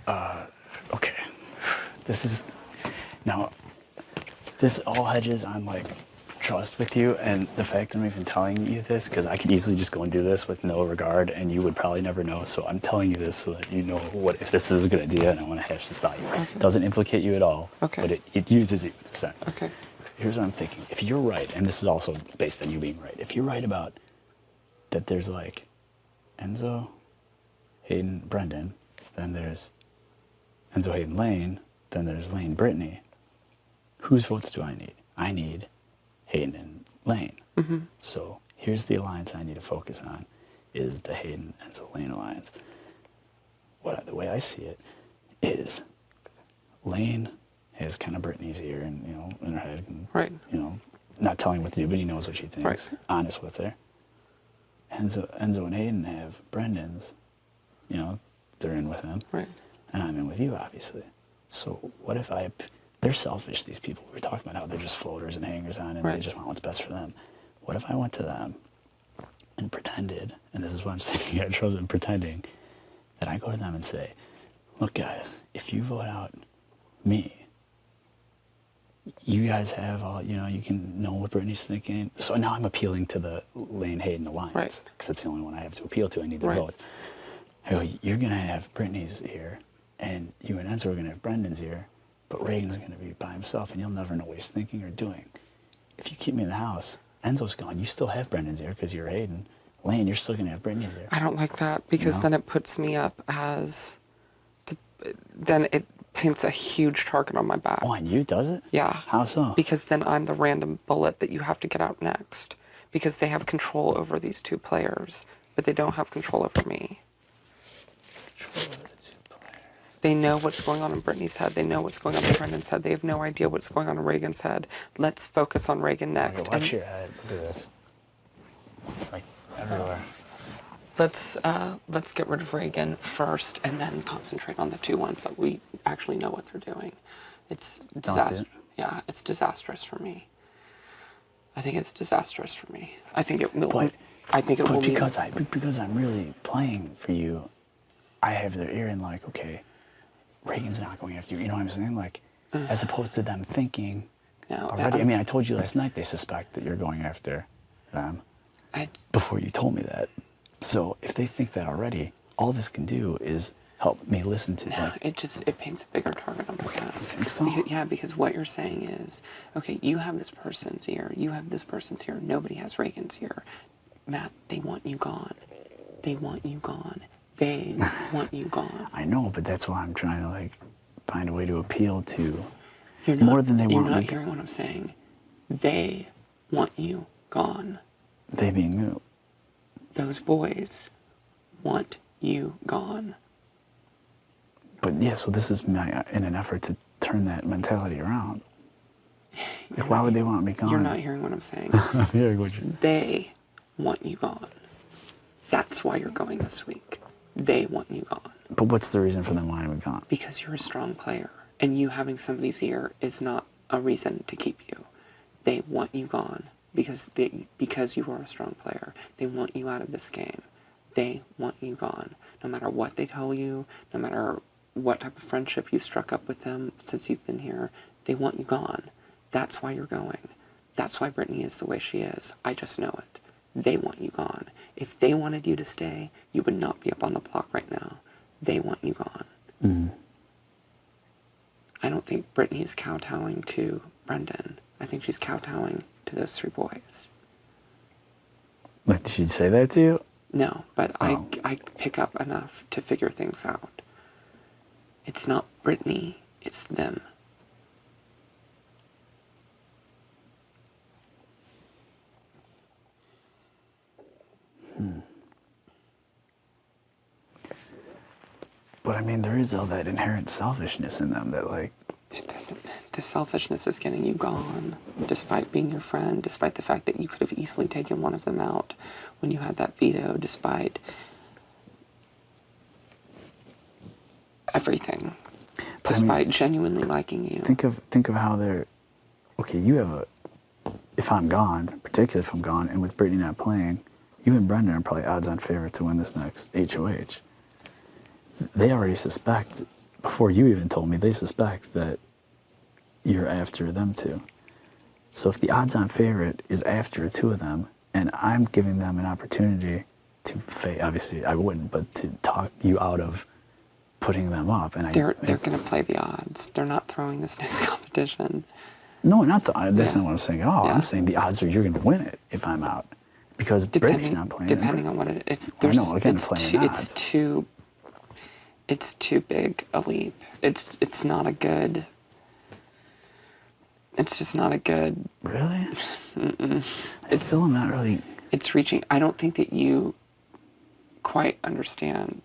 Okay. Now, this all hedges on, like, trust with you, and the fact that I'm even telling you this, because I could easily just go and do this with no regard, and you would probably never know, so I'm telling you this so that you know what if this is a good idea, and I want to hash this by you. Okay. It doesn't implicate you at all, Okay. but it uses you in a sense. Okay. Here's what I'm thinking. If you're right, and this is also based on you being right, if you're right about that there's, like, Enzo, Hayden, Brendan, then there's Enzo, Hayden, Lane, then there's Lane, Brittany. Whose votes do I need? I need Hayden and Lane. Mm-hmm. So here's the alliance I need to focus on, is the Hayden, Enzo, Lane alliance. The way I see it is Lane has kind of Brittany's ear and, you know, in her head, and, right. you know, not telling her what to do, but he knows what she thinks. Right. Honest with her. Enzo and Hayden have Brendan's, you know, they're in with him. Right. And I'm in with you, obviously. So what if they're selfish, these people. We're talking about how they're just floaters and hangers on, and right. they just want what's best for them. What if I went to them and pretended, and this is what I'm saying, I chose in pretending, that I go to them and say, look, guys, if you vote out me, you guys have all, you know, you can know what Brittany's thinking. So now I'm appealing to the Lane Hayden alliance, right. because that's the only one I have to appeal to. I need their right. votes. I go, you're going to have Brittany's ear, and you and Enzo are going to have Brendan's ear, but Reagan's going to be by himself, and you'll never know what he's thinking or doing. If you keep me in the house, Enzo's gone. You still have Brendan's ear because you're Hayden. Lane, you're still going to have Brittany's ear. I don't like that, because then it puts me up as, then it paints a huge target on my back. Oh, on you, does it? Yeah. How so? Because then I'm the random bullet that you have to get out next, because they have control over these two players, but they don't have control over me. They know what's going on in Brittany's head. They know what's going on in Brendan's head. They have no idea what's going on in Reagan's head. Let's focus on Reagan next. Okay, watch your head. Look at this. Like, everywhere. Let's get rid of Reagan first, and then concentrate on the two ones that we actually know what they're doing. It's disaster. Yeah, it's disastrous for me. I think it's disastrous for me. I think it will. But will because I'm really playing for you, I have their ear and, like, okay, Reagan's not going after you. You know what I'm saying? Like, as opposed to them thinking already. I mean, I told you last night they suspect that you're going after them before you told me that. So if they think that already, all this can do is help me listen to them. It paints a bigger target on my back. You think so? Because what you're saying is, okay, you have this person's ear, you have this person's ear, nobody has Reagan's ear. Matt, they want you gone. They want you gone. They want you gone. I know, but that's why I'm trying to, like, find a way to appeal to more than they want me. You're not hearing what I'm saying. They want you gone. They being who? Those boys want you gone. But yeah, so this is in an effort to turn that mentality around. Like, why would they want me gone? You're not hearing what I'm saying. I'm hearing what you're... They want you gone. That's why you're going this week. They want you gone. But what's the reason for them wanting me gone? Because you're a strong player, and you having somebody's ear is not a reason to keep you. They want you gone because you are a strong player. They want you out of this game. They want you gone. No matter what they tell you, no matter what type of friendship you've struck up with them since you've been here, they want you gone. That's why you're going. That's why Brittany is the way she is. I just know it. They want you gone. If they wanted you to stay, you would not be up on the block right now. They want you gone. Mm-hmm. I don't think Brittany is kowtowing to Brendan. I think she's kowtowing to those three boys. Like, did she say that to you? No, but I pick up enough to figure things out. It's not Brittany, it's them. But I mean, there is all that inherent selfishness in them that, like... It doesn't. The selfishness is getting you gone, despite being your friend, despite the fact that you could have easily taken one of them out when you had that veto, despite everything. But despite genuinely liking you. Think of how they're... Okay, you have a... If I'm gone, particularly if I'm gone, and with Brittany not playing, you and Brendan are probably odds-on favorite to win this next HOH. They already suspect before you even told me, they suspect that you're after them too. So if the odds-on favorite is after two of them, and I'm giving them an opportunity to obviously I wouldn't, but to talk you out of putting them up, and they're going to play the odds. They're not throwing this next competition. No, that's not what I'm saying at all. Yeah. I'm saying the odds are you're going to win it if I'm out, because Brady's not playing. Depending on what it is. I know, again, playing odds. It's too big a leap. It's not a good. It's just not a good. Really? Still, I'm not really. It's reaching. I don't think that you quite understand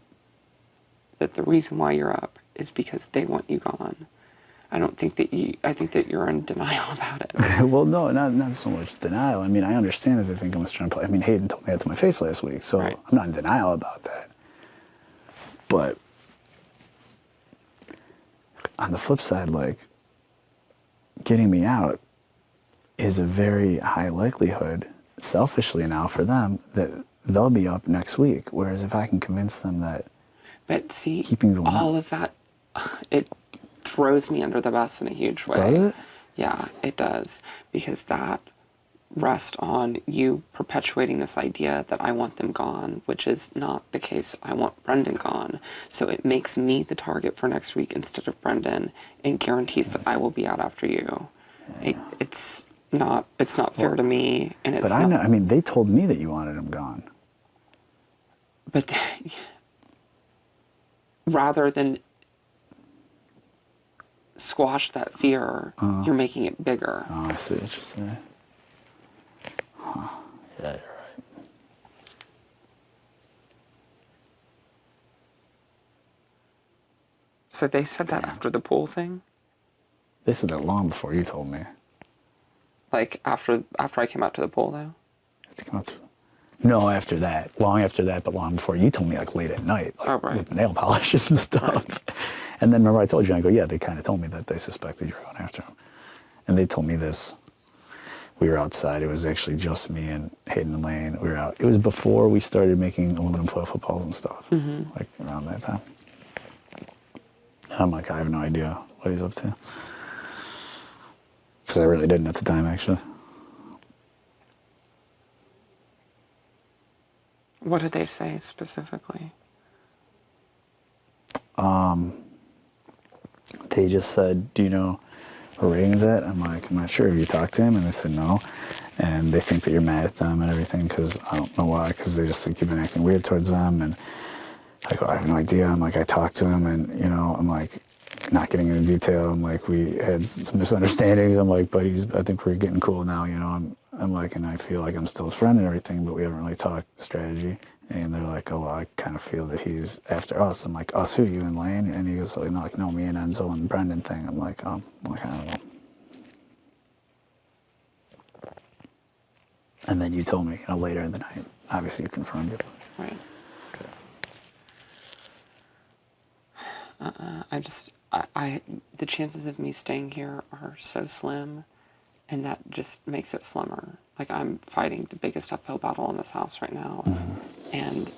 that the reason why you're up is because they want you gone. I don't think that you. I think that you're in denial about it. Well, no, not so much denial. I mean, I understand that they think I'm just trying to play. I mean, Hayden told me that to my face last week, so Right. I'm not in denial about that. But on the flip side, like, getting me out is a very high likelihood, selfishly now for them, that they'll be up next week. Whereas if I can convince them that, But see, keeping going all out. of that, it throws me under the bus in a huge way. Does it? Yeah, it does. Because that rests on you perpetuating this idea that I want them gone, which is not the case. I want Brendan gone. So it makes me the target for next week instead of Brendan, and guarantees that I will be out after you. It's not fair to me, and it's But I know. I mean, they told me that you wanted him gone. But rather than squash that fear, you're making it bigger. Oh, I see what you're saying. Huh. Yeah, you're right. So they said that after the pool thing? They said that long before you told me. Like after I came out to the pool, though? To come up to, no, after that. Long after that, but long before. You told me, like, late at night. Like, right. with nail polishes and stuff. Right. And then remember I told you, I go, yeah, they kind of told me that they suspected you were going after him. And they told me this. We were outside. It was actually just me and Hayden and Lane. We were out. It was before we started making aluminum foil footballs and stuff. Like, around that time. And I'm like, I have no idea what he's up to. Because I really didn't at the time, actually. What did they say specifically? They just said, do you know where Reagan's at? I'm like, I'm not sure. Have you talked to him? And they said no. And they think that you're mad at them and everything, because I don't know why, because they just think you've been acting weird towards them. And I go, I have no idea. I'm like, I talked to him, and, you know, I'm like, not getting into detail. I'm like, we had some misunderstandings. I'm like, but I think we're getting cool now, you know. I'm like, and I feel like I'm still his friend and everything, but we haven't really talked strategy. And they're like, oh, well, I kind of feel that he's after us. I'm like, us who, you and Lane? And he goes, like, no, me and Enzo and Brendan thing. I'm like, I don't know. And then you told me, you know, later in the night. Obviously, you confirmed it. Right. The chances of me staying here are so slim, and that just makes it slimmer. Like, I'm fighting the biggest uphill battle in this house right now, and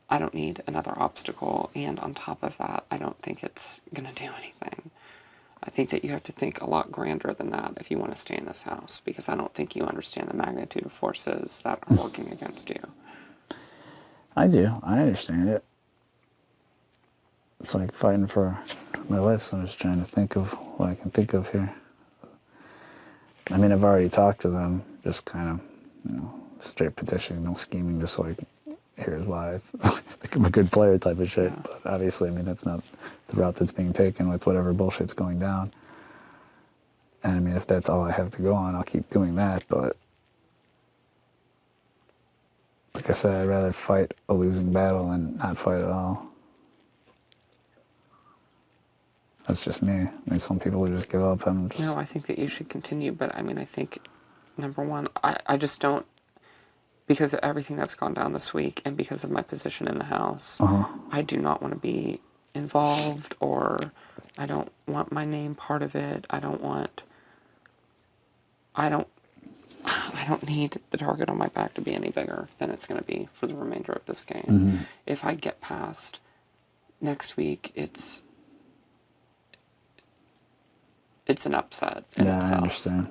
I don't need another obstacle, and on top of that, I don't think it's going to do anything. I think that you have to think a lot grander than that if you want to stay in this house, because I don't think you understand the magnitude of forces that are working against you. I do. I understand it. It's like fighting for my life, so I'm just trying to think of what I can think of here. I mean, I've already talked to them, just kind of, you know, straight petitioning, no scheming, just like, here's why I think I'm a good player type of shit. Yeah. But obviously, I mean, that's not the route that's being taken with whatever bullshit's going down. And I mean, if that's all I have to go on, I'll keep doing that. But like I said, I'd rather fight a losing battle than not fight at all. That's just me. I mean, some people would just give up. No, I think that you should continue, but I mean, I think, number one, I just don't, because of everything that's gone down this week and because of my position in the house, I do not want to be involved, or I don't want my name part of it. I don't need the target on my back to be any bigger than it's going to be for the remainder of this game. If I get past next week, it's it's an upset in Yeah, itself. I understand.